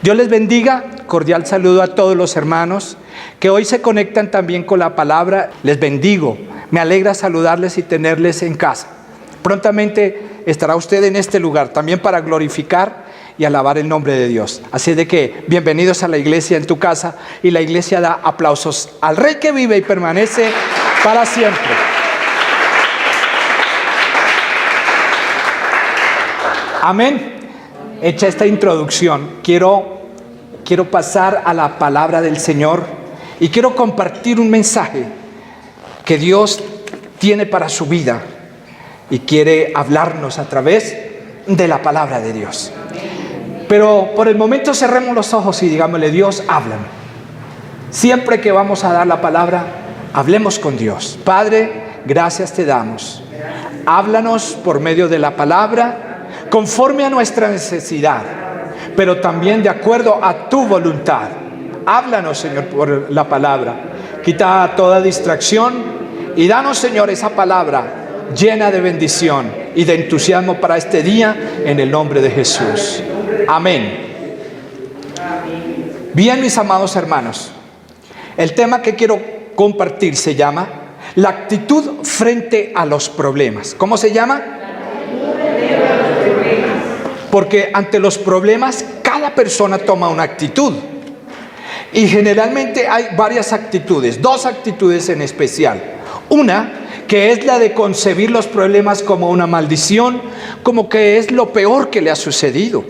Dios les bendiga, cordial saludo a todos los hermanos que hoy se conectan también con la palabra. Les bendigo, me alegra saludarles y tenerles en casa. Prontamente estará usted en este lugar también para glorificar y alabar el nombre de Dios. Así de que bienvenidos a la iglesia en tu casa, y la iglesia da aplausos al Rey que vive y permanece para siempre. Amén. Hecha esta introducción, quiero pasar a la palabra del Señor y quiero compartir un mensaje que Dios tiene para su vida y quiere hablarnos a través de la palabra de Dios. Pero por el momento cerremos los ojos y digámosle: Dios, háblame. Siempre que vamos a dar la palabra, hablemos con Dios. Padre, gracias te damos. Háblanos por medio de la palabra, conforme a nuestra necesidad, pero también de acuerdo a tu voluntad. Háblanos, Señor, por la palabra. Quita toda distracción y danos, Señor, esa palabra llena de bendición y de entusiasmo para este día, en el nombre de Jesús. Amén. Bien, mis amados hermanos, el tema que quiero compartir se llama la actitud frente a los problemas. ¿Cómo se llama? Porque ante los problemas cada persona toma una actitud. Y generalmente hay varias actitudes, dos actitudes en especial. Una, que es la de concebir los problemas como una maldición, como que es lo peor que le ha sucedido.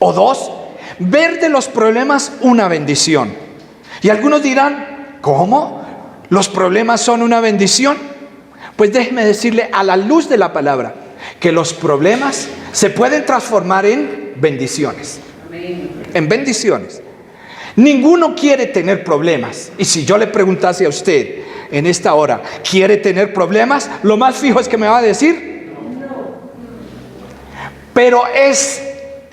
O dos, ver de los problemas una bendición. Y algunos dirán: ¿cómo? ¿Los problemas son una bendición? Pues déjeme decirle, a la luz de la palabra, que los problemas se pueden transformar en bendiciones. En bendiciones. Ninguno quiere tener problemas. Y si yo le preguntase a usted en esta hora, ¿quiere tener problemas? Lo más fijo es que me va a decir no. Pero es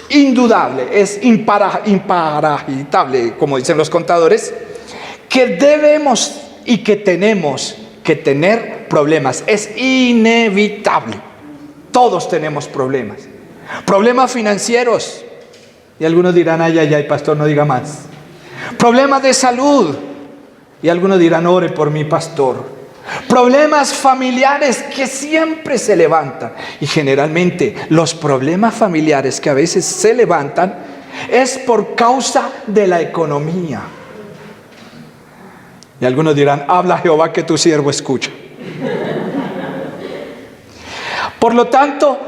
indudable, es imparable, como dicen los contadores, que debemos y que tenemos que tener problemas. Es inevitable. Todos tenemos problemas. Problemas financieros. Y algunos dirán: ay, ay, ay, pastor, no diga más. Problemas de salud. Y algunos dirán: ore por mi pastor. Problemas familiares que siempre se levantan. Y generalmente los problemas familiares que a veces se levantan es por causa de la economía. Y algunos dirán: habla Jehová, que tu siervo escucha. Por lo tanto,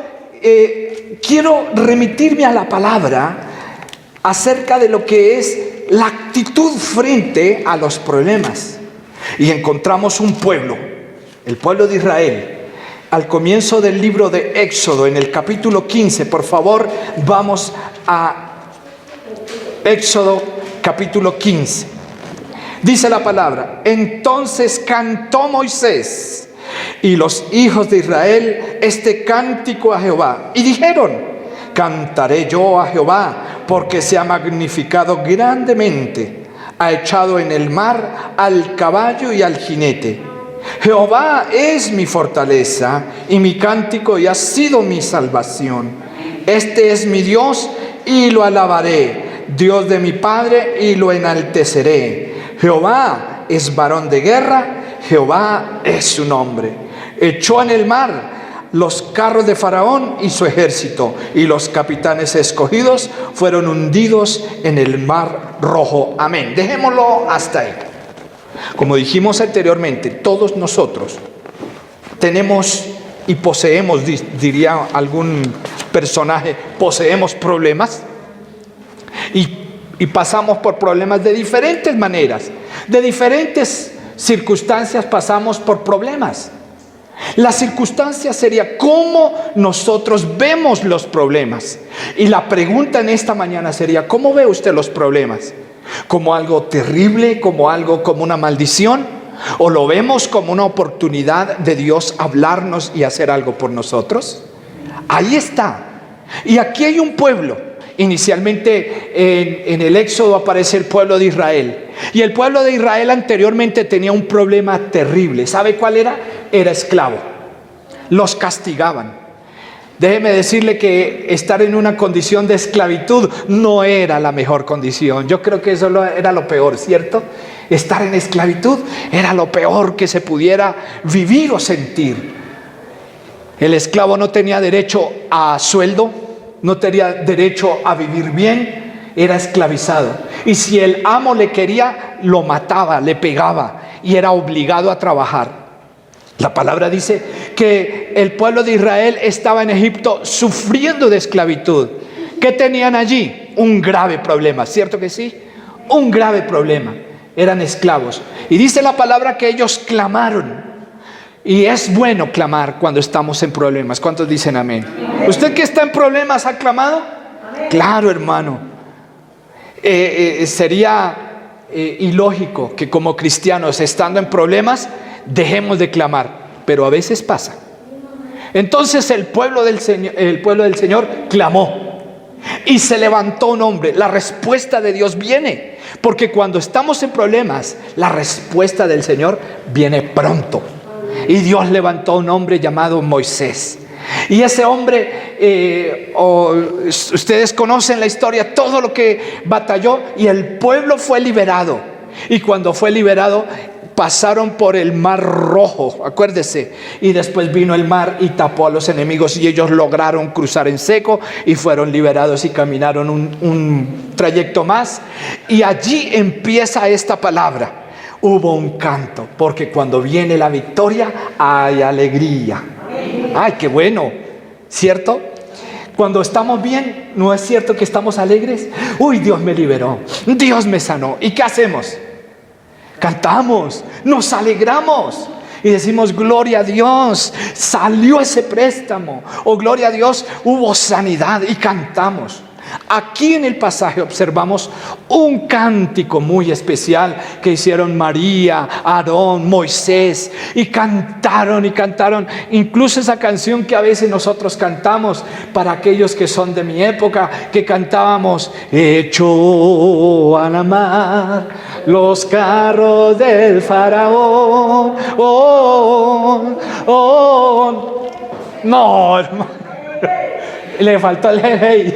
quiero remitirme a la palabra acerca de lo que es la actitud frente a los problemas. Y encontramos un pueblo, el pueblo de Israel, al comienzo del libro de Éxodo, en el capítulo 15. Por favor, vamos a Éxodo capítulo 15. Dice la palabra: entonces cantó Moisés y los hijos de Israel este cántico a Jehová, y dijeron: cantaré yo a Jehová, porque se ha magnificado grandemente, ha echado en el mar al caballo y al jinete. Jehová es mi fortaleza y mi cántico, y ha sido mi salvación. Este es mi Dios y lo alabaré, Dios de mi Padre, y lo enalteceré. Jehová es varón de guerra, Jehová es su nombre. Echó en el mar los carros de Faraón y su ejército, y los capitanes escogidos fueron hundidos en el mar rojo. Amén. Dejémoslo hasta ahí. Como dijimos anteriormente, todos nosotros tenemos y poseemos, diría algún personaje, poseemos problemas y pasamos por problemas de diferentes maneras, de diferentes circunstancias pasamos por problemas. La circunstancia sería cómo nosotros vemos los problemas. Y la pregunta en esta mañana sería: ¿cómo ve usted los problemas? ¿Como algo terrible? ¿Como algo, como una maldición? ¿O lo vemos como una oportunidad de Dios hablarnos y hacer algo por nosotros? Ahí está. Y aquí hay un pueblo. Inicialmente en el Éxodo aparece el pueblo de Israel. Y el pueblo de Israel anteriormente tenía un problema terrible. ¿Sabe cuál era? Era esclavo. Los castigaban. Déjeme decirle que estar en una condición de esclavitud no era la mejor condición. Yo creo que eso era lo peor, ¿cierto? Estar en esclavitud era lo peor que se pudiera vivir o sentir. El esclavo no tenía derecho a sueldo, no tenía derecho a vivir bien, era esclavizado. Y si el amo le quería, lo mataba, le pegaba y era obligado a trabajar. La palabra dice que el pueblo de Israel estaba en Egipto sufriendo de esclavitud. ¿Qué tenían allí? Un grave problema, ¿cierto que sí? Un grave problema. Eran esclavos. Y dice la palabra que ellos clamaron. Y es bueno clamar cuando estamos en problemas. ¿Cuántos dicen amén? ¿Usted que está en problemas ha clamado? Claro, hermano. Sería ilógico que como cristianos, estando en problemas, dejemos de clamar, pero a veces pasa. Entonces el pueblo del Señor clamó y se levantó un hombre. La respuesta de Dios viene, porque cuando estamos en problemas, la respuesta del Señor viene pronto. Y Dios levantó un hombre llamado Moisés. Y ese hombre, ustedes conocen la historia, todo lo que batalló, y el pueblo fue liberado. Y cuando fue liberado, pasaron por el mar Rojo, acuérdese, y después vino el mar y tapó a los enemigos, y ellos lograron cruzar en seco y fueron liberados y caminaron un trayecto más. Y allí empieza esta palabra. Hubo un canto, porque cuando viene la victoria hay alegría. Ay, qué bueno, ¿cierto? Cuando estamos bien, ¿no es cierto que estamos alegres? Uy, Dios me liberó, Dios me sanó. ¿Y qué hacemos? Cantamos, nos alegramos y decimos: gloria a Dios, salió ese préstamo, o gloria a Dios, hubo sanidad, y cantamos. Aquí en el pasaje observamos un cántico muy especial que hicieron María, Aarón, Moisés, y cantaron y cantaron. Incluso esa canción que a veces nosotros cantamos, para aquellos que son de mi época, que cantábamos: echó a la mar los carros del faraón. No, hermano, le faltó el hey.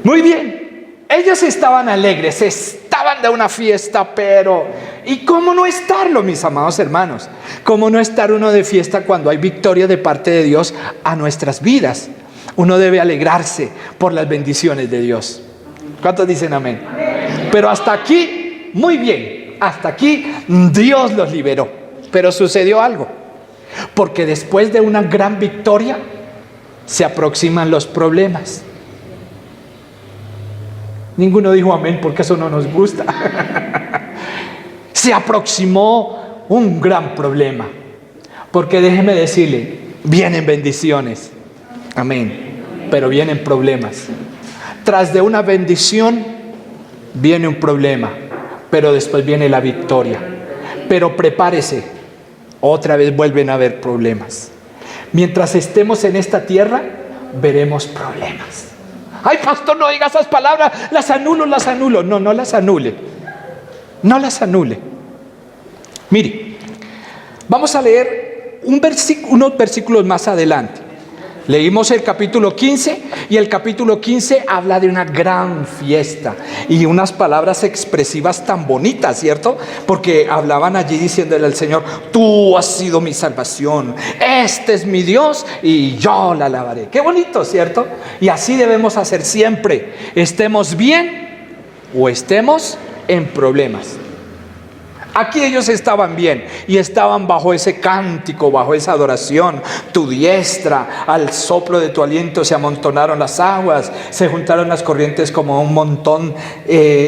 Muy bien, ellos estaban alegres, estaban de una fiesta, pero ¿y cómo no estarlo, mis amados hermanos? ¿Cómo no estar uno de fiesta cuando hay victoria de parte de Dios a nuestras vidas? Uno debe alegrarse por las bendiciones de Dios. ¿Cuántos dicen amén? Pero hasta aquí, muy bien, hasta aquí Dios los liberó. Pero sucedió algo, porque después de una gran victoria se aproximan los problemas. Ninguno dijo amén, porque eso no nos gusta. Se aproximó un gran problema, porque déjeme decirle, vienen bendiciones, amén, pero vienen problemas. Tras de una bendición viene un problema, pero después viene la victoria. Pero prepárese, otra vez vuelven a haber problemas. Mientras estemos en esta tierra, veremos problemas. Ay, pastor, no diga esas palabras, las anulo. No, no las anule. No las anule. Mire, vamos a leer unos versículos más adelante. Leímos el capítulo 15, y el capítulo 15 habla de una gran fiesta y unas palabras expresivas tan bonitas, ¿cierto? Porque hablaban allí diciéndole al Señor: tú has sido mi salvación, este es mi Dios y yo la alabaré. Qué bonito, ¿cierto? Y así debemos hacer siempre, estemos bien o estemos en problemas. Aquí ellos estaban bien y estaban bajo ese cántico, bajo esa adoración. Tu diestra, al soplo de tu aliento se amontonaron las aguas, se juntaron las corrientes como un montón,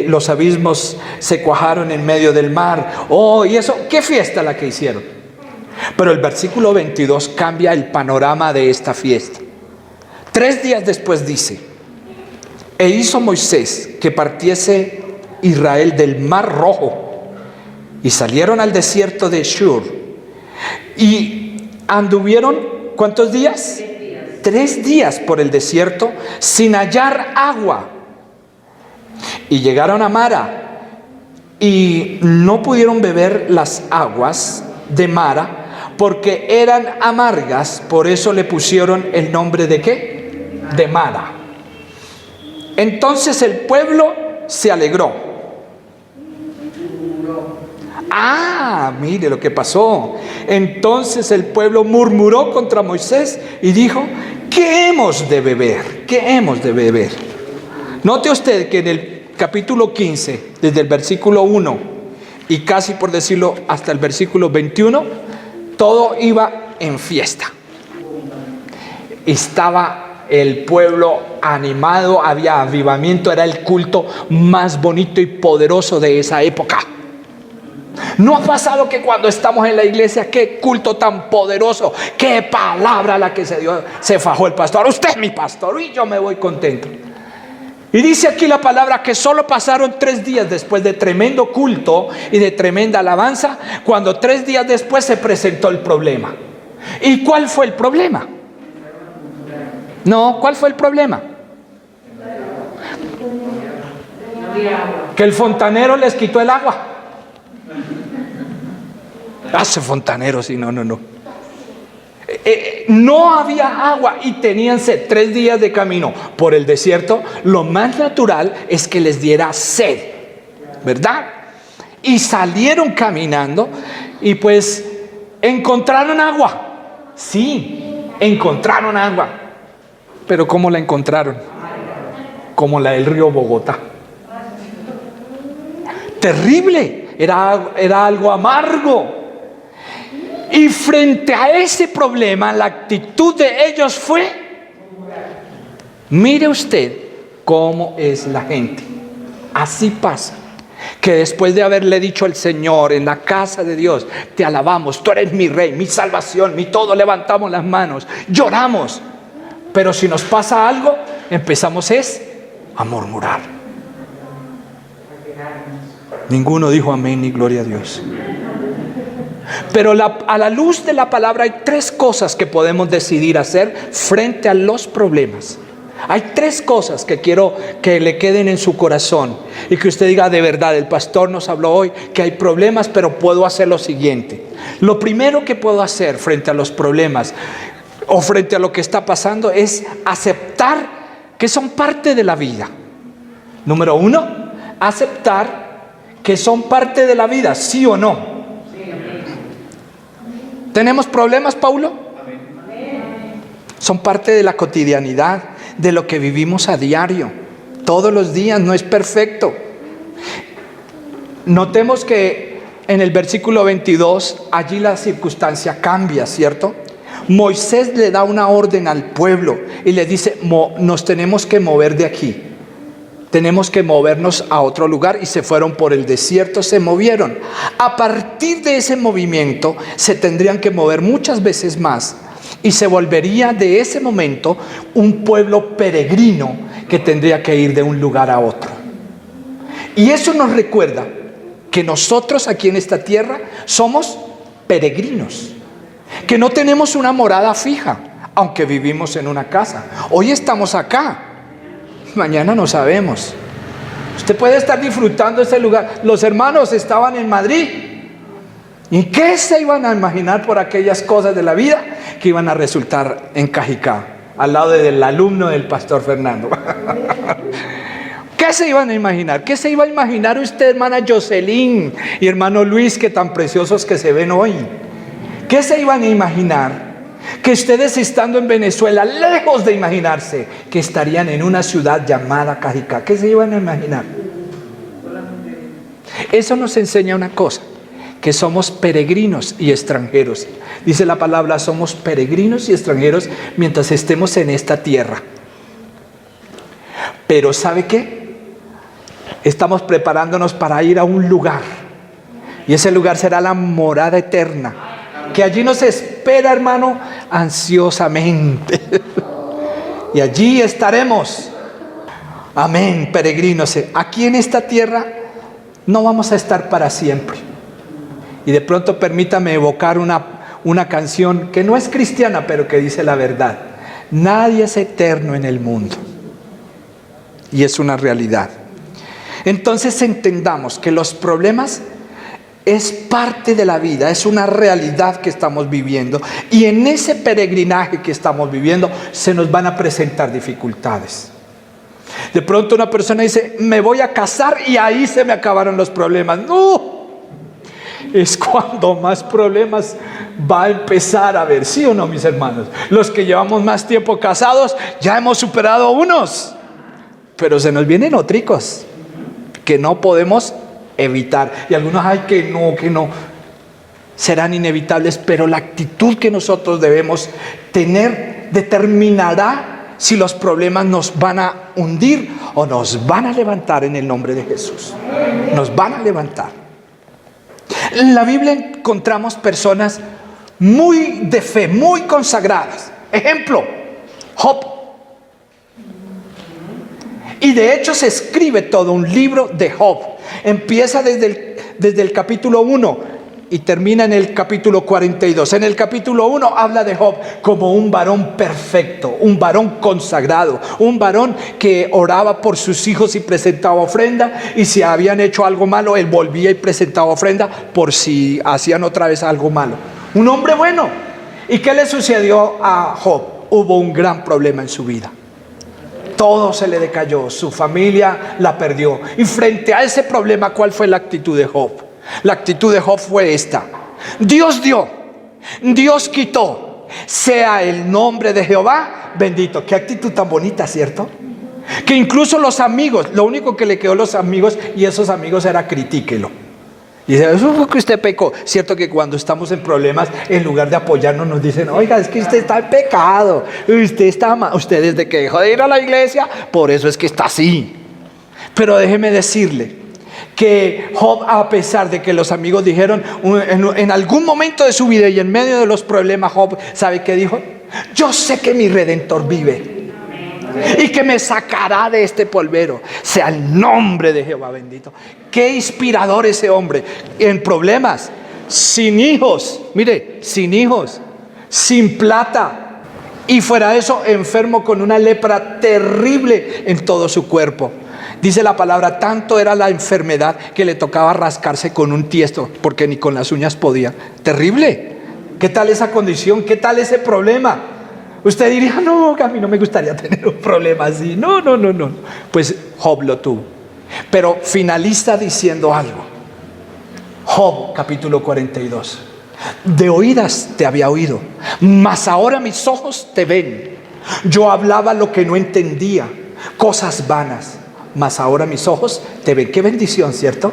los abismos se cuajaron en medio del mar. Oh, y eso, qué fiesta la que hicieron. Pero el versículo 22 cambia el panorama de esta fiesta. 3 días después dice: e hizo Moisés que partiese Israel del mar Rojo, y salieron al desierto de Shur, y anduvieron, ¿cuántos días? 3 días por el desierto sin hallar agua. Y llegaron a Mara, y no pudieron beber las aguas de Mara, porque eran amargas, por eso le pusieron el nombre de ¿qué? De Mara. Entonces el pueblo se alegró. Mire lo que pasó. Entonces el pueblo murmuró contra Moisés y dijo: ¿qué hemos de beber? ¿Qué hemos de beber? Note usted que en el capítulo 15, desde el versículo 1 y casi por decirlo hasta el versículo 21, todo iba en fiesta. Estaba el pueblo animado, había avivamiento, era el culto más bonito y poderoso de esa época. ¿No ha pasado que cuando estamos en la iglesia, qué culto tan poderoso, qué palabra la que se dio, se fajó el pastor? Usted es mi pastor y yo me voy contento. Y dice aquí la palabra que solo pasaron 3 días después de tremendo culto y de tremenda alabanza, cuando 3 días después se presentó el problema. ¿Y cuál fue el problema? No, ¿cuál fue el problema? Que el fontanero les quitó el agua. Hace fontanero, sí, no. No había agua y tenían sed. 3 días de camino por el desierto. Lo más natural es que les diera sed, ¿verdad? Y salieron caminando y pues encontraron agua. Sí, encontraron agua. Pero ¿cómo la encontraron? Como la del río Bogotá. Terrible, era algo amargo. Y frente a ese problema, la actitud de ellos fue: mire usted cómo es la gente. Así pasa, que después de haberle dicho al Señor en la casa de Dios: te alabamos, tú eres mi rey, mi salvación, mi todo, levantamos las manos, lloramos. Pero si nos pasa algo, empezamos a murmurar. Ninguno dijo amén ni gloria a Dios. Pero a la luz de la palabra hay 3 cosas que podemos decidir hacer frente a los problemas. Hay 3 cosas que quiero que le queden en su corazón y que usted diga: de verdad, el pastor nos habló hoy que hay problemas, pero puedo hacer lo siguiente. Lo primero que puedo hacer frente a los problemas o frente a lo que está pasando es aceptar que son parte de la vida. Número 1, aceptar que son parte de la vida, ¿sí o no? ¿Tenemos problemas, Paulo? Son parte de la cotidianidad, de lo que vivimos a diario, todos los días. No es perfecto. Notemos que en el versículo 22, allí la circunstancia cambia, ¿cierto? Moisés le da una orden al pueblo y le dice: nos tenemos que mover de aquí. Tenemos que movernos a otro lugar. Y se fueron por el desierto, se movieron. A partir de ese movimiento se tendrían que mover muchas veces más, y se volvería de ese momento un pueblo peregrino que tendría que ir de un lugar a otro. Y eso nos recuerda que nosotros aquí en esta tierra somos peregrinos, que no tenemos una morada fija, aunque vivimos en una casa. Hoy estamos acá, mañana no sabemos. Usted puede estar disfrutando ese lugar. Los hermanos estaban en Madrid. ¿Y qué se iban a imaginar por aquellas cosas de la vida que iban a resultar en Cajicá, al lado del alumno del pastor Fernando? ¿Qué se iban a imaginar? ¿Qué se iba a imaginar usted, hermana Jocelyn y hermano Luis, que tan preciosos que se ven hoy? ¿Qué se iban a imaginar? Que ustedes, estando en Venezuela, lejos de imaginarse que estarían en una ciudad llamada Cajicá. ¿Qué se iban a imaginar? Eso nos enseña una cosa: que somos peregrinos y extranjeros. Dice la palabra: somos peregrinos y extranjeros mientras estemos en esta tierra. Pero ¿sabe qué? Estamos preparándonos para ir a un lugar, y ese lugar será la morada eterna, que allí nos espera, hermano, ansiosamente. Y allí estaremos. Amén, peregrinos. Aquí en esta tierra no vamos a estar para siempre. Y de pronto permítame evocar una canción que no es cristiana, pero que dice la verdad: nadie es eterno en el mundo. Y es una realidad. Entonces entendamos que los problemas Es parte de la vida, es una realidad que estamos viviendo. Y en ese peregrinaje que estamos viviendo se nos van a presentar dificultades. De pronto una persona dice, me voy a casar y ahí se me acabaron los problemas. No, es cuando más problemas va a empezar a haber, ¿sí o no, mis hermanos? Los que llevamos más tiempo casados ya hemos superado unos, pero se nos vienen otricos que no podemos evitar. Y algunos, ay, que no, serán inevitables, pero la actitud que nosotros debemos tener determinará si los problemas nos van a hundir o nos van a levantar en el nombre de Jesús. Nos van a levantar. En la Biblia encontramos personas muy de fe, muy consagradas. Ejemplo, Job. Y de hecho se escribe todo un libro de Job. Empieza desde el capítulo 1 y termina en el capítulo 42. En el capítulo 1 habla de Job como un varón perfecto, un varón consagrado, un varón que oraba por sus hijos y presentaba ofrenda, y si habían hecho algo malo, él volvía y presentaba ofrenda por si hacían otra vez algo malo. Un hombre bueno. ¿Y qué le sucedió a Job? Hubo un gran problema en su vida. Todo se le decayó, su familia la perdió. Y frente a ese problema, ¿cuál fue la actitud de Job? La actitud de Job fue esta: Dios dio, Dios quitó, sea el nombre de Jehová bendito. Qué actitud tan bonita, ¿cierto? Que incluso los amigos, lo único que le quedó a los amigos, y esos amigos era critíquelo. Y dice, eso fue que usted pecó. Cierto que cuando estamos en problemas, en lugar de apoyarnos, nos dicen, oiga, es que usted está en pecado, usted está mal, usted desde que dejó de ir a la iglesia, por eso es que está así. Pero déjeme decirle que Job, a pesar de que los amigos dijeron, en algún momento de su vida y en medio de los problemas, Job, ¿sabe qué dijo? Yo sé que mi Redentor vive y que me sacará de este polvero. Sea el nombre de Jehová bendito. Qué inspirador ese hombre. En problemas, sin hijos, mire, sin hijos, sin plata, y fuera de eso enfermo con una lepra terrible en todo su cuerpo. Dice la palabra, tanto era la enfermedad que le tocaba rascarse con un tiesto porque ni con las uñas podía. Terrible. ¿Qué tal esa condición? ¿Qué tal ese problema? Usted diría, no, a mí no me gustaría tener un problema así. No. Pues Job lo tuvo. Pero finaliza diciendo algo. Job, capítulo 42. De oídas te había oído, mas ahora mis ojos te ven. Yo hablaba lo que no entendía, cosas vanas, mas ahora mis ojos te ven. Qué bendición, ¿cierto?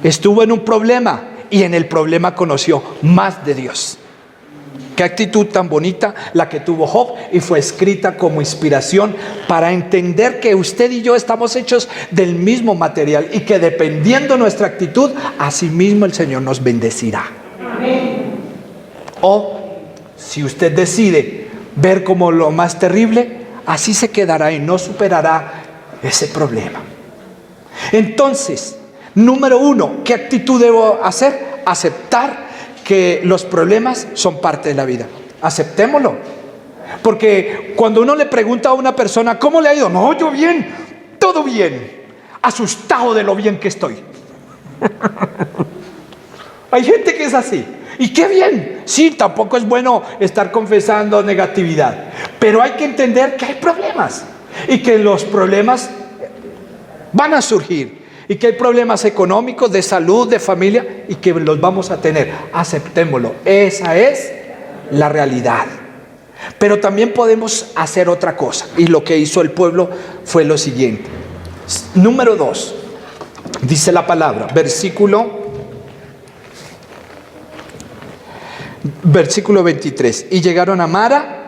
Estuvo en un problema y en el problema conoció más de Dios. Qué actitud tan bonita la que tuvo Job, y fue escrita como inspiración para entender que usted y yo estamos hechos del mismo material y que dependiendo nuestra actitud, así mismo el Señor nos bendecirá. Amén. O si usted decide ver como lo más terrible, así se quedará y no superará ese problema. Entonces, número 1, ¿qué actitud debo hacer? Aceptar que los problemas son parte de la vida. Aceptémoslo. Porque cuando uno le pregunta a una persona, ¿cómo le ha ido? No, yo bien, todo bien, asustado de lo bien que estoy. Hay gente que es así. Y qué bien. Sí, tampoco es bueno estar confesando negatividad, pero hay que entender que hay problemas y que los problemas van a surgir, y que hay problemas económicos, de salud, de familia, y que los vamos a tener. Aceptémoslo. Esa es la realidad. Pero también podemos hacer otra cosa, y lo que hizo el pueblo fue lo siguiente. Número 2, dice la palabra, versículo 23. Y llegaron a Mara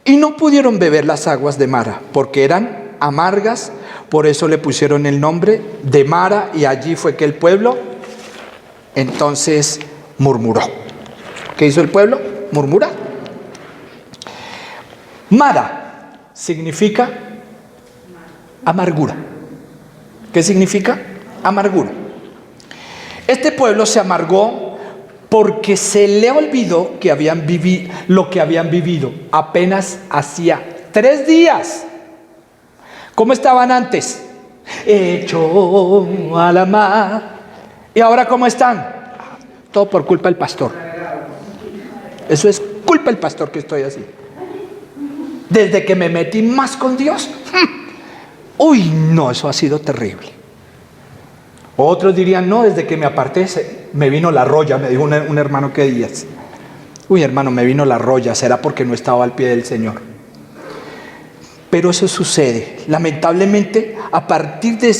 y no pudieron beber las aguas de Mara, porque eran amargas. Por eso le pusieron el nombre de Mara, y allí fue que el pueblo entonces murmuró. ¿Qué hizo el pueblo? Murmurar. Mara significa amargura. ¿Qué significa? Amargura. Este pueblo se amargó porque se le olvidó que habían vivido lo que habían vivido apenas hacía 3 días. ¿Cómo estaban antes? Hecho a la mar, ¿Y ahora cómo están? Todo por culpa del pastor. Eso es culpa del pastor que estoy así. Desde que me metí más con Dios, uy, no, eso ha sido terrible. Otros dirían, no, desde que me aparté me vino la roya, me dijo un hermano que días. Uy, hermano, me vino la roya, será porque no estaba al pie del Señor. Pero eso sucede. Lamentablemente, a partir de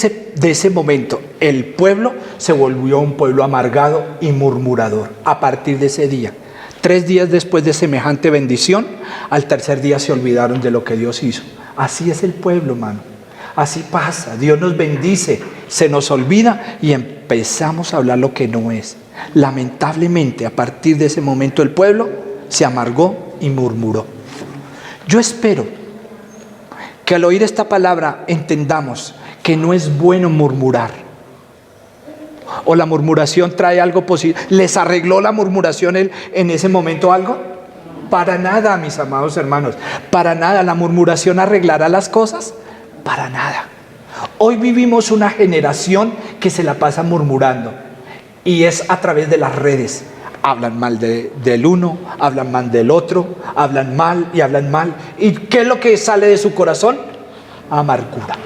ese momento, el pueblo se volvió un pueblo amargado y murmurador. A partir de ese día. 3 días después de semejante bendición, al tercer día se olvidaron de lo que Dios hizo. Así es el pueblo, hermano. Así pasa. Dios nos bendice, se nos olvida y empezamos a hablar lo que no es. Lamentablemente, a partir de ese momento, el pueblo se amargó y murmuró. Yo espero que al oír esta palabra entendamos que no es bueno murmurar. ¿O la murmuración trae algo positivo? ¿Les arregló la murmuración en ese momento algo? Para nada, mis amados hermanos. Para nada. ¿La murmuración arreglará las cosas? Para nada. Hoy vivimos una generación que se la pasa murmurando. Y es a través de las redes. Hablan mal del uno, hablan mal del otro, hablan mal y hablan mal. ¿Y qué es lo que sale de su corazón? Amargura.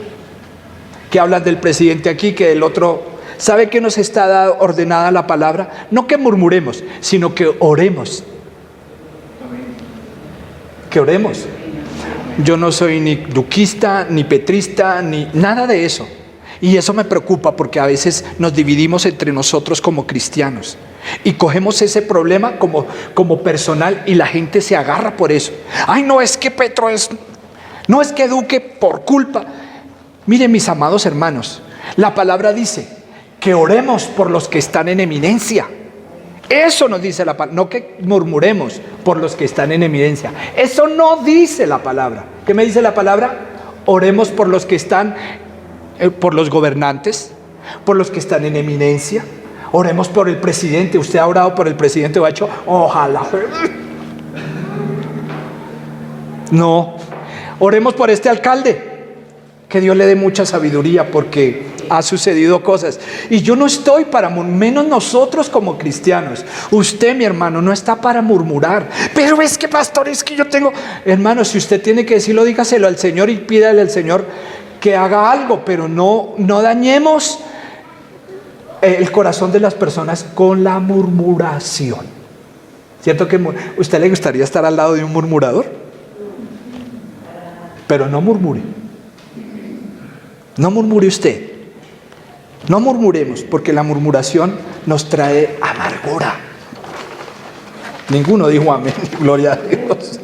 Que hablan del presidente aquí, que del otro. ¿Sabe qué nos está ordenada la palabra? No que murmuremos, sino que oremos. Que oremos. Yo no soy ni duquista, ni petrista, ni nada de eso. Y eso me preocupa porque a veces nos dividimos entre nosotros como cristianos. Y cogemos ese problema como personal y la gente se agarra por eso. Ay, no es que Petro es... No es que Duque por culpa. Miren, mis amados hermanos, la palabra dice que oremos por los que están en eminencia. Eso nos dice la palabra, no que murmuremos por los que están en eminencia. Eso no dice la palabra. ¿Qué me dice la palabra? Oremos por los que están, por los gobernantes, por los que están en eminencia. Oremos por el presidente. ¿Usted ha orado por el presidente o ha hecho? Ojalá. No. Oremos por este alcalde. Que Dios le dé mucha sabiduría porque ha sucedido cosas. Y yo no estoy para, menos nosotros como cristianos. Usted, mi hermano, no está para murmurar. Pero es que, pastor, es que yo tengo... Hermano, si usted tiene que decirlo, dígaselo al Señor y pídale al Señor que haga algo. Pero no dañemos el corazón de las personas con la murmuración. ¿Cierto que usted le gustaría estar al lado de un murmurador? Pero no murmure. No murmure usted. No murmuremos, porque la murmuración nos trae amargura. Ninguno dijo amén, gloria a Dios.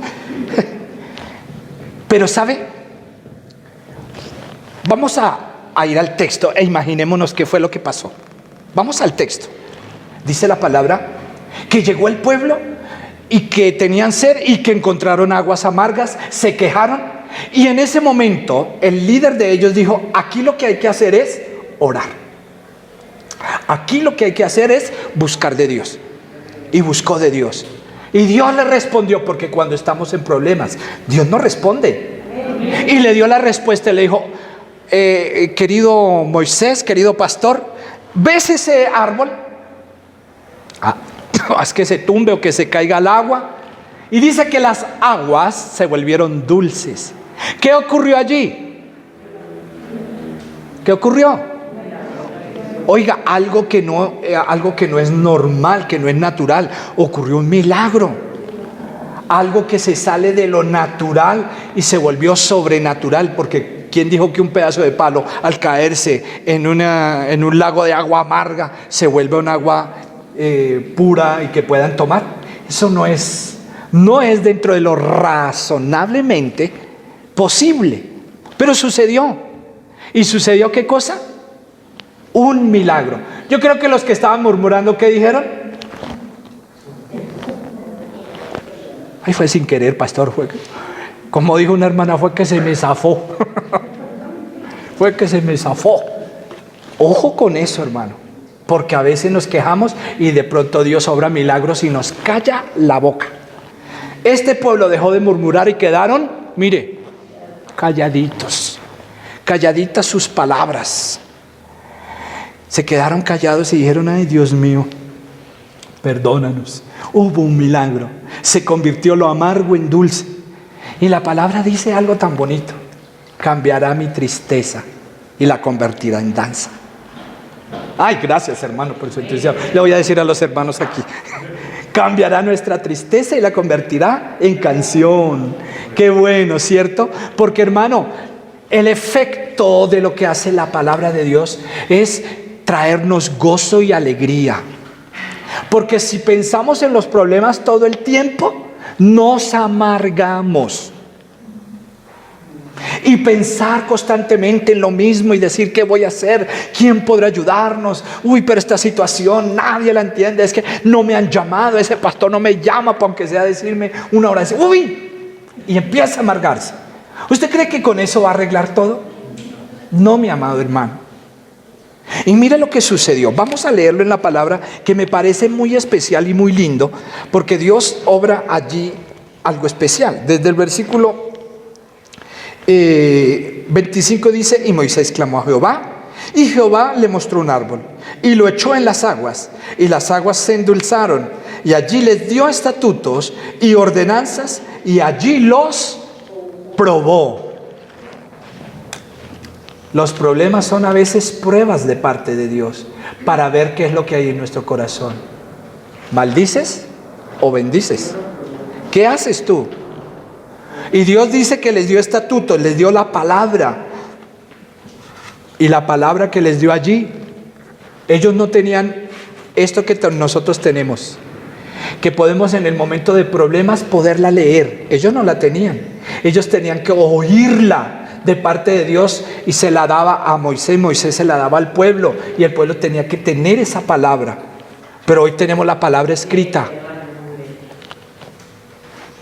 Pero ¿sabe? Vamos a ir al texto e imaginémonos qué fue lo que pasó. Vamos al texto. Dice la palabra que llegó el pueblo y que tenían sed y que encontraron aguas amargas, se quejaron. Y en ese momento el líder de ellos dijo, aquí lo que hay que hacer es orar. Aquí lo que hay que hacer es buscar de Dios. Y buscó de Dios. Y Dios le respondió, porque cuando estamos en problemas, Dios no responde. Y le dio la respuesta y le dijo, querido Moisés, querido pastor, ¿ves ese árbol? Haz que se tumbe o que se caiga al agua. Y dice que las aguas se volvieron dulces. ¿Qué ocurrió allí? ¿Qué ocurrió? Oiga, algo que no es normal, que no es natural. Ocurrió un milagro. Algo que se sale de lo natural y se volvió sobrenatural. Porque ¿quién dijo que un pedazo de palo al caerse en un lago de agua amarga se vuelve un agua pura y que puedan tomar? Eso no es dentro de lo razonablemente posible. Pero sucedió. ¿Y sucedió qué cosa? Un milagro. Yo creo que los que estaban murmurando, ¿qué dijeron? Ay, fue sin querer, pastor. Como dijo una hermana, fue que se me zafó. Fue que se me zafó. Ojo con eso, hermano. Porque a veces nos quejamos y de pronto Dios obra milagros y nos calla la boca. Este pueblo dejó de murmurar y quedaron, mire, calladitos. Calladitas sus palabras. Se quedaron callados y dijeron: ay, Dios mío, perdónanos. Hubo un milagro. Se convirtió lo amargo en dulce. Y la palabra dice algo tan bonito: cambiará mi tristeza y la convertirá en danza. Ay, gracias, hermano, por su entusiasmo. Le voy a decir a los hermanos aquí: cambiará nuestra tristeza y la convertirá en canción. Qué bueno, ¿cierto? Porque, hermano, el efecto de lo que hace la palabra de Dios es traernos gozo y alegría. Porque si pensamos en los problemas todo el tiempo, nos amargamos. Y pensar constantemente en lo mismo y decir: ¿qué voy a hacer? ¿Quién podrá ayudarnos? Uy, pero esta situación nadie la entiende. Es que no me han llamado, ese pastor no me llama para aunque sea decirme una oración. Uy, y empieza a amargarse. ¿Usted cree que con eso va a arreglar todo? No, mi amado hermano. Y mire lo que sucedió. Vamos a leerlo en la palabra, que me parece muy especial y muy lindo, porque Dios obra allí algo especial. Desde el versículo 25 dice: y Moisés clamó a Jehová, y Jehová le mostró un árbol, y lo echó en las aguas, y las aguas se endulzaron, y allí les dio estatutos y ordenanzas, y allí los probó. Los problemas son a veces pruebas de parte de Dios para ver qué es lo que hay en nuestro corazón. ¿Maldices o bendices? ¿Qué haces tú? Y Dios dice que les dio estatutos, les dio la palabra. Y la palabra que les dio allí, ellos no tenían esto que nosotros tenemos, que podemos en el momento de problemas poderla leer. Ellos no la tenían. Ellos tenían que oírla de parte de Dios, y se la daba a Moisés, Moisés se la daba al pueblo, y el pueblo tenía que tener esa palabra. Pero hoy tenemos la palabra escrita,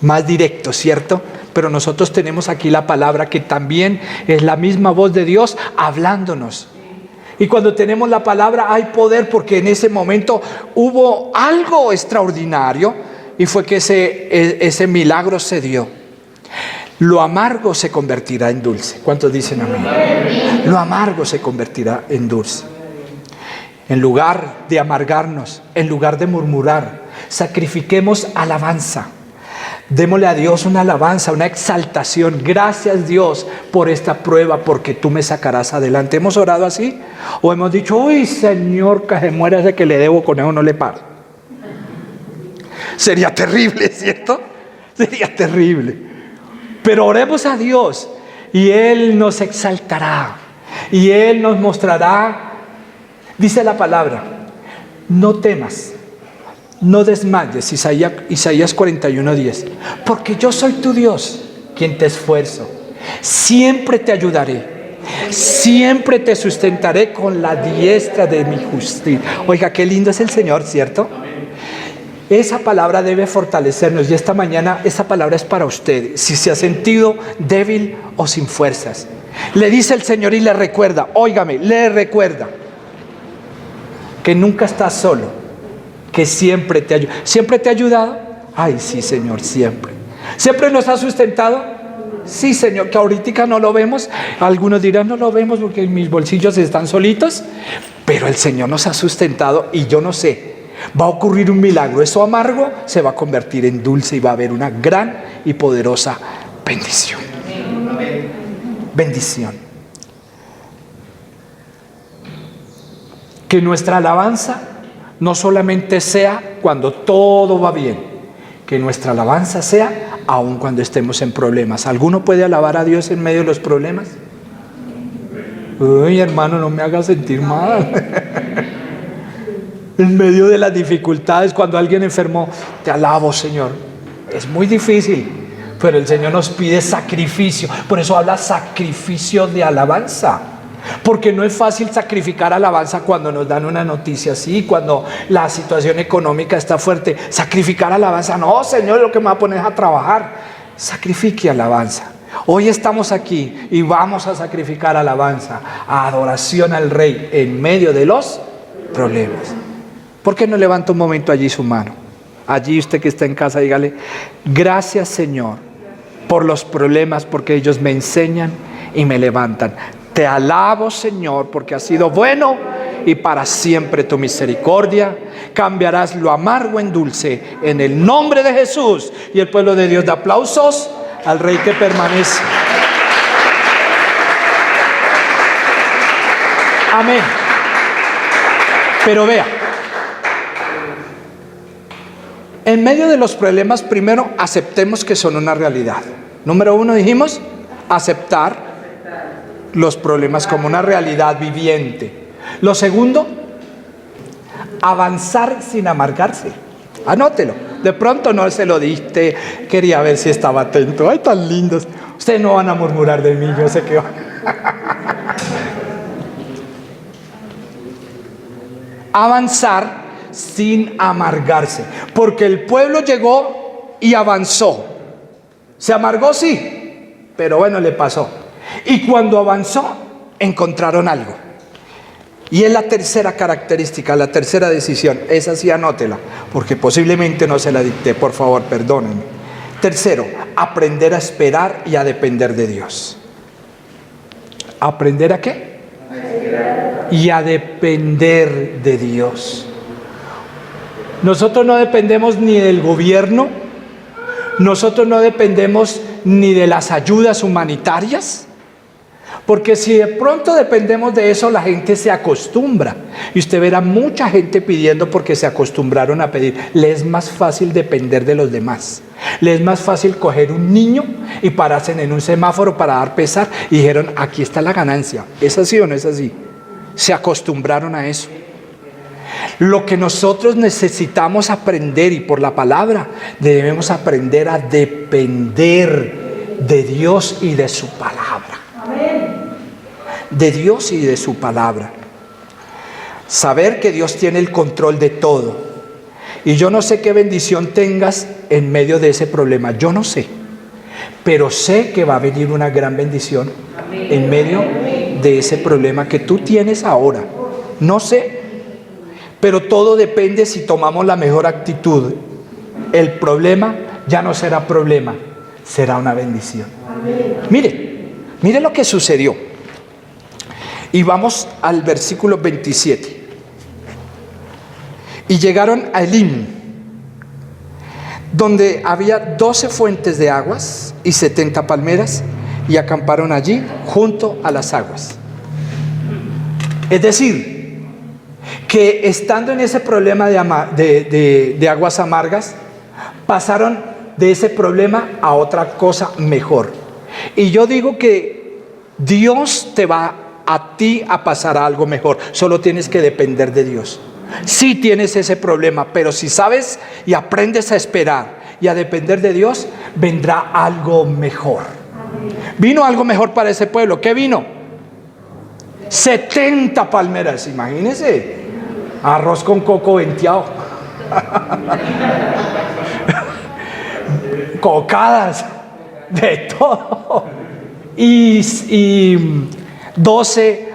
más directo, ¿cierto? Pero nosotros tenemos aquí la palabra, que también es la misma voz de Dios hablándonos. Y cuando tenemos la palabra hay poder, porque en ese momento hubo algo extraordinario, y fue que ese milagro se dio. Lo amargo se convertirá en dulce. ¿Cuántos dicen amén? Lo amargo se convertirá en dulce. En lugar de amargarnos, en lugar de murmurar, sacrifiquemos alabanza. Démosle a Dios una alabanza, una exaltación. Gracias, Dios, por esta prueba, porque tú me sacarás adelante. ¿Hemos orado así? ¿O hemos dicho: uy, Señor, que se muera ese que le debo, con eso no le paro? Sería terrible, ¿cierto? Sería terrible. Pero oremos a Dios, y Él nos exaltará, y Él nos mostrará. Dice la palabra: no temas, no desmayes. Isaías 41:10. Porque yo soy tu Dios, quien te esfuerzo. Siempre te ayudaré, siempre te sustentaré con la diestra de mi justicia. Oiga, qué lindo es el Señor, ¿cierto? Esa palabra debe fortalecernos, y esta mañana esa palabra es para usted. Si se ha sentido débil o sin fuerzas, le dice el Señor y le recuerda, óigame, le recuerda que nunca estás solo, que siempre te ayuda. ¿Siempre te ha ayudado? Ay, sí, Señor, siempre. ¿Siempre nos ha sustentado? Sí, Señor, que ahorita no lo vemos. Algunos dirán: no lo vemos porque mis bolsillos están solitos, pero el Señor nos ha sustentado, y yo no sé, va a ocurrir un milagro. Eso amargo se va a convertir en dulce, y va a haber una gran y poderosa bendición. Bendición. Que nuestra alabanza no solamente sea cuando todo va bien, que nuestra alabanza sea aun cuando estemos en problemas. ¿Alguno puede alabar a Dios en medio de los problemas? Uy, hermano, no me haga sentir mal. En medio de las dificultades, cuando alguien enfermó, te alabo, Señor. Es muy difícil, pero el Señor nos pide sacrificio. Por eso habla sacrificio de alabanza, porque no es fácil sacrificar alabanza cuando nos dan una noticia así, cuando la situación económica está fuerte. Sacrificar alabanza, no, Señor, lo que me va a poner es a trabajar. Sacrifique alabanza. Hoy estamos aquí y vamos a sacrificar alabanza, adoración al Rey en medio de los problemas. ¿Por qué no levanta un momento allí su mano? Allí usted que está en casa, dígale: gracias, Señor, por los problemas, porque ellos me enseñan y me levantan. Te alabo, Señor, porque has sido bueno y para siempre tu misericordia. Cambiarás lo amargo en dulce, en el nombre de Jesús. Y el pueblo de Dios da aplausos al Rey que permanece. Amén. Pero vea, en medio de los problemas, primero aceptemos que son una realidad. Número uno, dijimos, aceptar los problemas como una realidad viviente. Lo segundo, avanzar sin amargarse. Anótelo. De pronto no se lo diste, quería ver si estaba atento. ¡Ay, tan lindos! Ustedes no van a murmurar de mí, yo sé que van. Avanzar sin amargarse, porque el pueblo llegó y avanzó. Se amargó, sí, pero bueno, le pasó. Y cuando avanzó, encontraron algo. Y es la tercera característica, la tercera decisión. Esa sí, anótela, porque posiblemente no se la dicté, por favor, perdónenme. Tercero, aprender a esperar y a depender de Dios. ¿Aprender a qué? Y a depender de Dios. Nosotros no dependemos ni del gobierno, nosotros no dependemos ni de las ayudas humanitarias, porque si de pronto dependemos de eso, la gente se acostumbra. Y usted verá mucha gente pidiendo porque se acostumbraron a pedir. Le es más fácil depender de los demás. Le es más fácil coger un niño y pararse en un semáforo para dar pesar y dijeron, aquí está la ganancia. ¿Es así o no es así? Se acostumbraron a eso. Lo que nosotros necesitamos aprender, y por la palabra debemos aprender a depender de Dios y de su palabra. De Dios y de su palabra. Saber que Dios tiene el control de todo. Y yo no sé qué bendición tengas en medio de ese problema, yo no sé, pero sé que va a venir una gran bendición en medio de ese problema que tú tienes ahora. No sé, pero todo depende si tomamos la mejor actitud. El problema ya no será problema, será una bendición. Mire lo que sucedió. Y vamos al versículo 27. Y llegaron a Elim, donde había 12 fuentes de aguas y 70 palmeras, y acamparon allí junto a las aguas. Es decir, que estando en ese problema de aguas amargas, pasaron de ese problema a otra cosa mejor. Y yo digo que Dios te va a ti a pasar a algo mejor. Solo tienes que depender de Dios. Sí tienes ese problema, pero si sabes y aprendes a esperar y a depender de Dios, vendrá algo mejor. Vino algo mejor para ese pueblo. ¿Qué vino? 70 palmeras, imagínense. Arroz con coco venteado. Cocadas, de todo. Y 12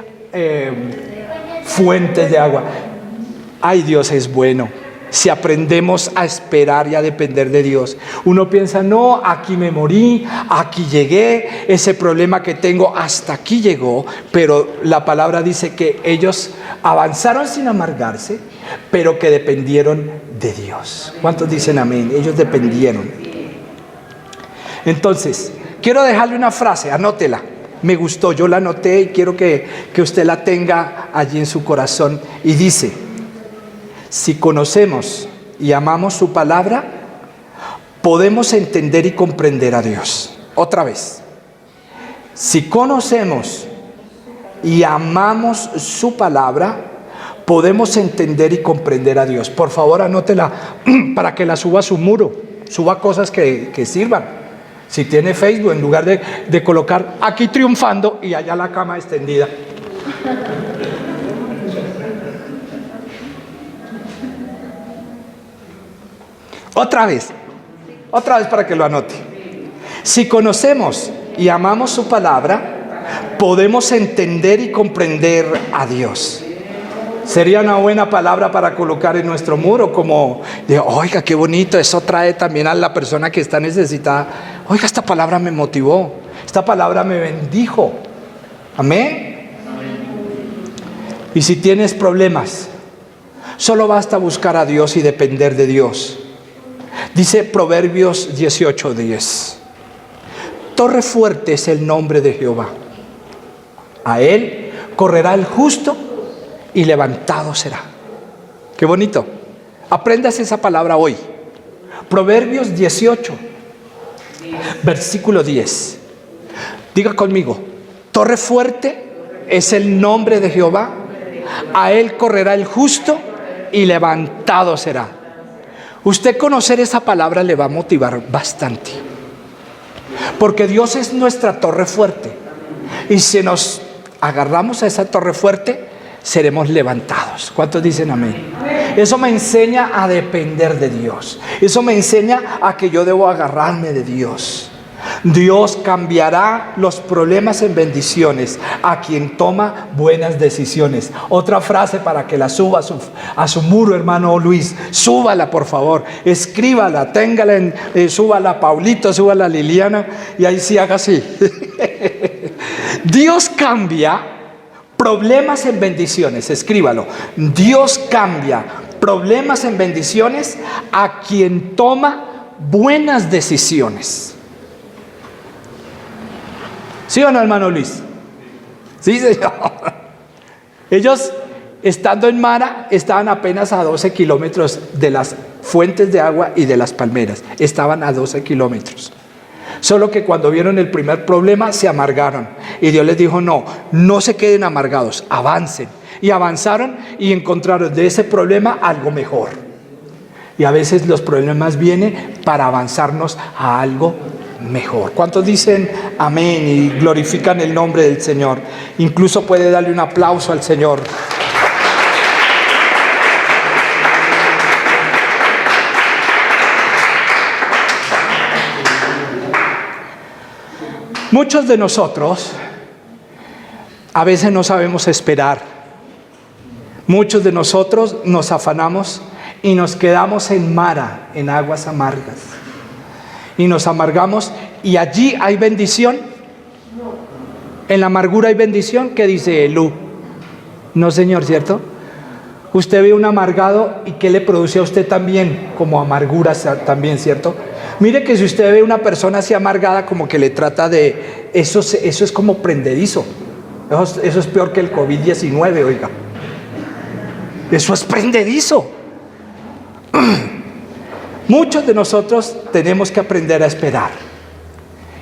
fuentes de agua. Ay, Dios es bueno. Si aprendemos a esperar y a depender de Dios. Uno piensa, no, aquí me morí, aquí llegué, ese problema que tengo hasta aquí llegó. Pero la palabra dice que ellos avanzaron sin amargarse, pero que dependieron de Dios. ¿Cuántos dicen amén? Ellos dependieron. Entonces, quiero dejarle una frase, anótela. Me gustó, yo la anoté y quiero que usted la tenga allí en su corazón. Y dice: si conocemos y amamos su palabra, podemos entender y comprender a Dios. Otra vez. Si conocemos y amamos su palabra, podemos entender y comprender a Dios. Por favor, anótela para que la suba a su muro. Suba cosas que sirvan. Si tiene Facebook, en lugar de colocar aquí triunfando y allá la cama extendida. Otra vez para que lo anote. Si conocemos y amamos su palabra, podemos entender y comprender a Dios. Sería una buena palabra para colocar en nuestro muro, como de, oiga, qué bonito, eso trae también a la persona que está necesitada. Oiga, esta palabra me motivó, esta palabra me bendijo. Amén. Y si tienes problemas, solo basta buscar a Dios y depender de Dios. Dice Proverbios 18:10. Torre fuerte es el nombre de Jehová. A él correrá el justo y levantado será. Qué bonito. Aprendas esa palabra hoy. Proverbios 18, versículo 10. Diga conmigo: torre fuerte es el nombre de Jehová. A él correrá el justo y levantado será. Usted conocer esa palabra le va a motivar bastante. Porque Dios es nuestra torre fuerte. Y si nos agarramos a esa torre fuerte, seremos levantados. ¿Cuántos dicen amén? Eso me enseña a depender de Dios. Eso me enseña a que yo debo agarrarme de Dios. Dios cambiará los problemas en bendiciones a quien toma buenas decisiones. Otra frase para que la suba a su muro, hermano Luis. Súbala, por favor. Escríbala, téngala, súbala Paulito, súbala Liliana. Y ahí sí haga así. Dios cambia problemas en bendiciones. Escríbalo. Dios cambia problemas en bendiciones a quien toma buenas decisiones. ¿Sí o no, hermano Luis? Sí, señor. Ellos, estando en Mara, estaban apenas a 12 kilómetros de las fuentes de agua y de las palmeras. Estaban a 12 kilómetros. Solo que cuando vieron el primer problema, se amargaron. Y Dios les dijo: no se queden amargados, avancen. Y avanzaron y encontraron de ese problema algo mejor. Y a veces los problemas vienen para avanzarnos a algo mejor. ¿Cuántos dicen amén y glorifican el nombre del Señor? Incluso puede darle un aplauso al Señor. Muchos de nosotros a veces no sabemos esperar. Muchos de nosotros nos afanamos y nos quedamos en Mara, en aguas amargas. Y nos amargamos, y allí hay bendición. En la amargura hay bendición. ¿Qué dice Elú? No, señor, ¿cierto? Usted ve un amargado, y ¿qué le produce a usted también? Como amargura también, ¿cierto? Mire que si usted ve una persona así amargada, como que le trata de... Eso es como prendedizo. Eso es peor que el COVID-19, oiga. Eso es prendedizo. Muchos de nosotros tenemos que aprender a esperar.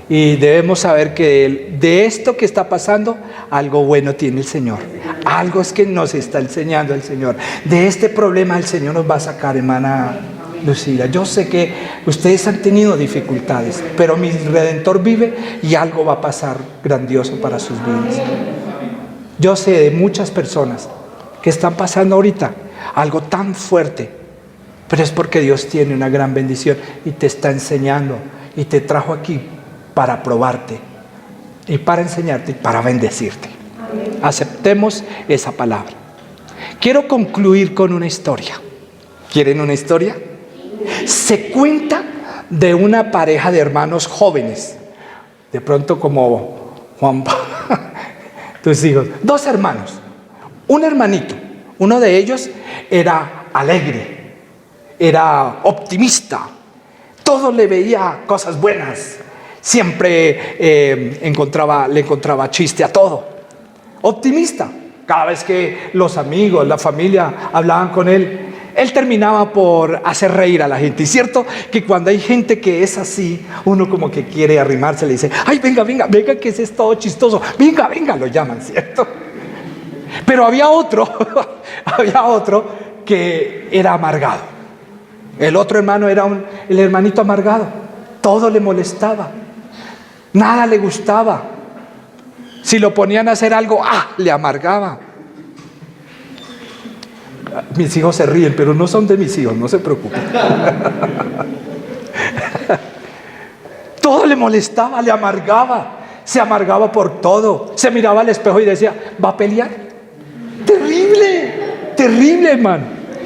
Y debemos saber que de esto que está pasando, algo bueno tiene el Señor. Algo es que nos está enseñando el Señor. De este problema el Señor nos va a sacar, hermana Lucila. Yo sé que ustedes han tenido dificultades, pero mi Redentor vive y algo va a pasar grandioso para sus vidas. Yo sé de muchas personas que están pasando ahorita algo tan fuerte, pero es porque Dios tiene una gran bendición y te está enseñando y te trajo aquí para probarte y para enseñarte y para bendecirte. Aceptemos esa palabra. Quiero concluir con una historia. ¿Quieren una historia? Se cuenta de una pareja de hermanos jóvenes, de pronto como Juan, tus hijos, dos hermanos, un hermanito. Uno de ellos era alegre, era optimista, todo le veía cosas buenas, siempre le encontraba chiste a todo. Optimista. Cada vez que los amigos, la familia hablaban con él, él terminaba por hacer reír a la gente. Y cierto que cuando hay gente que es así, uno como que quiere arrimarse, le dice: ay, venga, que ese es todo chistoso, venga, lo llaman, ¿cierto? Pero había otro que era amargado. El otro hermano era el hermanito amargado. Todo le molestaba, nada le gustaba. Si lo ponían a hacer algo, le amargaba. Mis hijos se ríen, pero no son de mis hijos, no se preocupen. Todo le molestaba, le amargaba. Se amargaba por todo. Se miraba al espejo y decía: ¿va a pelear? Terrible, hermano.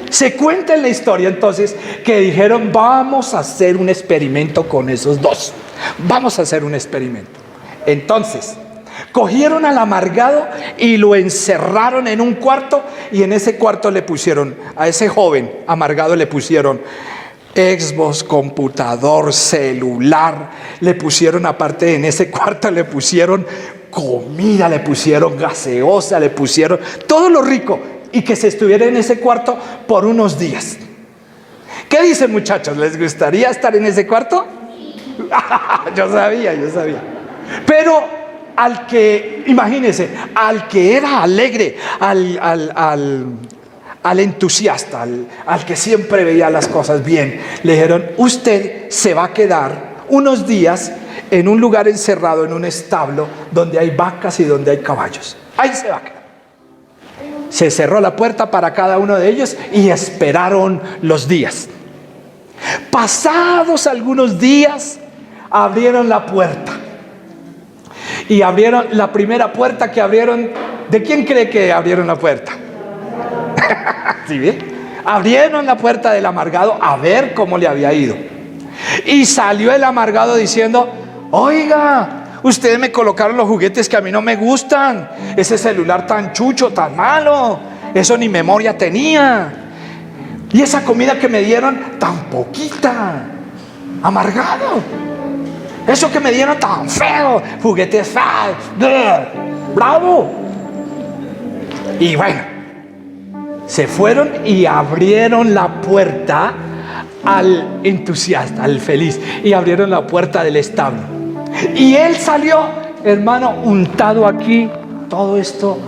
Se cuenta en la historia entonces que dijeron: vamos a hacer un experimento con esos dos. Vamos a hacer un experimento. Entonces, Cogieron al amargado y lo encerraron en un cuarto, y en ese cuarto le pusieron, a ese joven amargado le pusieron Xbox, computador, celular, le pusieron, aparte en ese cuarto le pusieron comida, le pusieron gaseosa, le pusieron todo lo rico, y que se estuviera en ese cuarto por unos días. ¿Qué dicen, muchachos? ¿Les gustaría estar en ese cuarto? Yo sabía. Pero al que, imagínense, al que era alegre, al entusiasta, al que siempre veía las cosas bien, le dijeron: usted se va a quedar unos días en un lugar encerrado, en un establo donde hay vacas y donde hay caballos. Ahí se va a quedar. Se cerró la puerta para cada uno de ellos y esperaron los días. Pasados algunos días, abrieron la puerta. Y abrieron la primera puerta que abrieron. ¿De quién cree que abrieron la puerta? ¿Sí, bien? Abrieron la puerta del amargado a ver cómo le había ido. Y salió el amargado diciendo: oiga, ustedes me colocaron los juguetes que a mí no me gustan. Ese celular tan chucho, tan malo, eso ni memoria tenía. Y esa comida que me dieron tan poquita. Amargado. Eso que me dieron tan feo, juguetes feos. Bravo. Y bueno, se fueron y abrieron la puerta al entusiasta, al feliz, y abrieron la puerta del establo. Y él salió, hermano, untado aquí, todo esto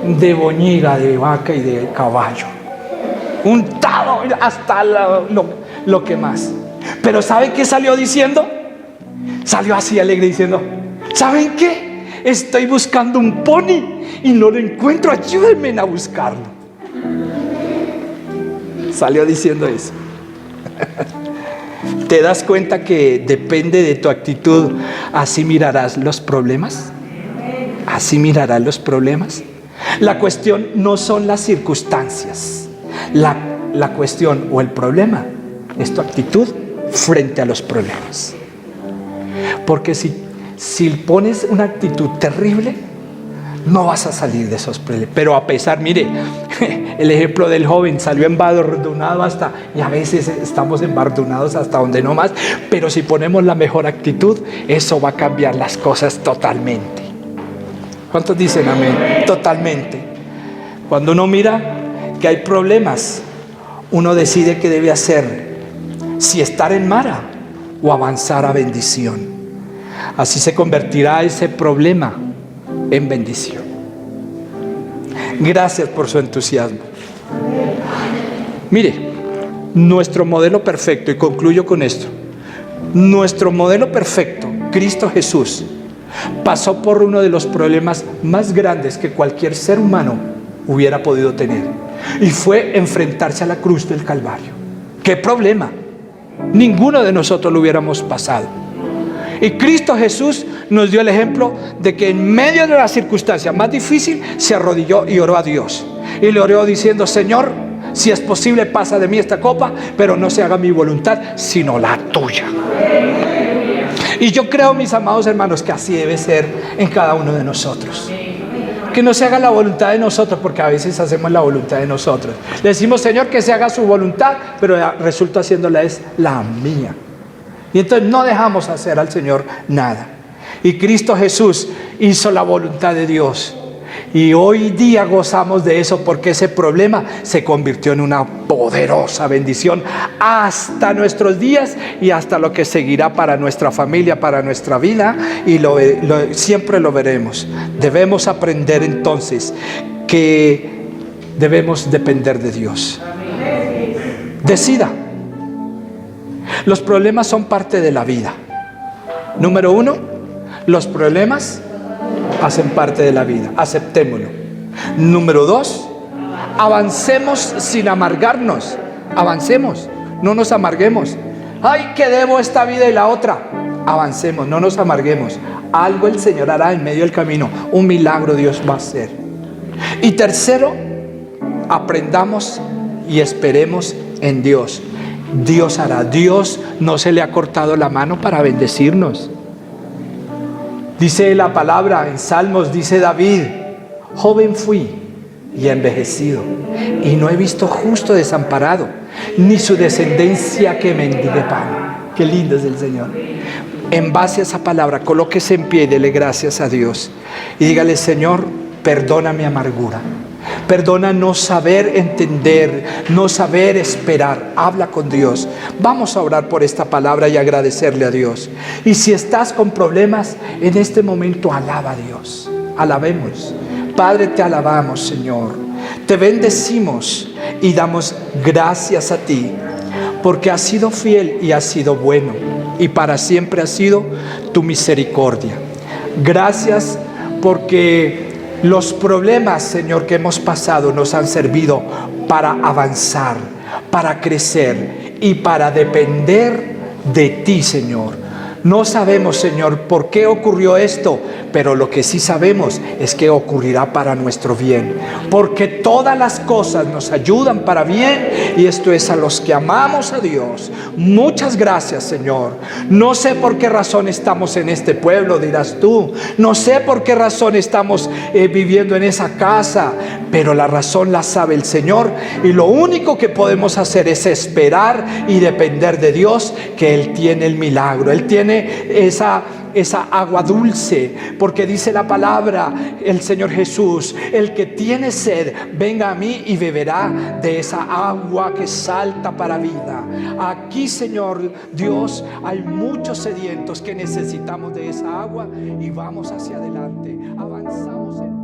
de boñiga, de vaca y de caballo, untado hasta lo que más. Pero ¿sabe qué salió diciendo? Salió así alegre diciendo: ¿saben qué? Estoy buscando un pony y no lo encuentro, ayúdenme a buscarlo. Salió diciendo eso. ¿Te das cuenta que depende de tu actitud? Así mirarás los problemas. Así mirarás los problemas. La cuestión no son las circunstancias. La cuestión o el problema es tu actitud frente a los problemas. Porque si pones una actitud terrible, no vas a salir de esos problemas. Pero a pesar, mire, el ejemplo del joven salió embardunado hasta, y a veces estamos embardunados hasta donde no más, pero si ponemos la mejor actitud, eso va a cambiar las cosas totalmente. ¿Cuántos dicen amén? Totalmente. Cuando uno mira que hay problemas, uno decide qué debe hacer, si estar en mara o avanzar a bendición. Así se convertirá ese problema en bendición. Gracias por su entusiasmo. Mire, nuestro modelo perfecto, y concluyo con esto, nuestro modelo perfecto, Cristo Jesús, pasó por uno de los problemas más grandes que cualquier ser humano hubiera podido tener, y fue enfrentarse a la cruz del Calvario. ¿Qué problema? Ninguno de nosotros lo hubiéramos pasado. Y Cristo Jesús nos dio el ejemplo de que en medio de la circunstancia más difícil se arrodilló y oró a Dios. Y le oró diciendo: Señor, si es posible, pasa de mí esta copa, pero no se haga mi voluntad, sino la tuya. Y yo creo, mis amados hermanos, que así debe ser en cada uno de nosotros. Que no se haga la voluntad de nosotros, porque a veces hacemos la voluntad de nosotros. Le decimos: Señor, que se haga su voluntad, pero resulta haciéndola es la mía. Y entonces no dejamos hacer al Señor nada. Y Cristo Jesús hizo la voluntad de Dios. Y hoy día gozamos de eso, porque ese problema se convirtió en una poderosa bendición hasta nuestros días y hasta lo que seguirá para nuestra familia, para nuestra vida, y siempre lo veremos. Debemos aprender entonces que debemos depender de Dios. Decida. Los problemas son parte de la vida. Número 1, los problemas hacen parte de la vida. Aceptémoslo. Número 2, avancemos sin amargarnos. Avancemos, no nos amarguemos. Ay, que debo esta vida y la otra. Avancemos, no nos amarguemos. Algo el Señor hará en medio del camino. Un milagro Dios va a hacer. Y tercero, aprendamos y esperemos en Dios. Dios hará. Dios no se le ha cortado la mano para bendecirnos. Dice la palabra en Salmos, dice David: joven fui y envejecido, y no he visto justo desamparado, ni su descendencia que mendigue pan. Qué lindo es el Señor. En base a esa palabra, colóquese en pie y dele gracias a Dios. Y dígale: Señor, perdona mi amargura. Perdona no saber entender, no saber esperar. Habla con Dios. Vamos a orar por esta palabra y agradecerle a Dios. Y si estás con problemas, en este momento alaba a Dios. Alabemos. Padre, te alabamos, Señor. Te bendecimos y damos gracias a ti, porque has sido fiel y has sido bueno, y para siempre ha sido tu misericordia. Gracias porque los problemas, Señor, que hemos pasado nos han servido para avanzar, para crecer y para depender de ti, Señor. No sabemos, Señor, por qué ocurrió esto, pero lo que sí sabemos es que ocurrirá para nuestro bien, porque todas las cosas nos ayudan para bien, y esto es a los que amamos a Dios. Muchas gracias, Señor. No sé por qué razón estamos en este pueblo, dirás tú. No sé por qué razón estamos viviendo en esa casa, pero la razón la sabe el Señor, y lo único que podemos hacer es esperar y depender de Dios, que Él tiene el milagro. Él tiene esa agua dulce, porque dice la palabra, el Señor Jesús: el que tiene sed, venga a mí y beberá de esa agua que salta para vida. Aquí, Señor Dios, hay muchos sedientos que necesitamos de esa agua, y vamos hacia adelante, avanzamos en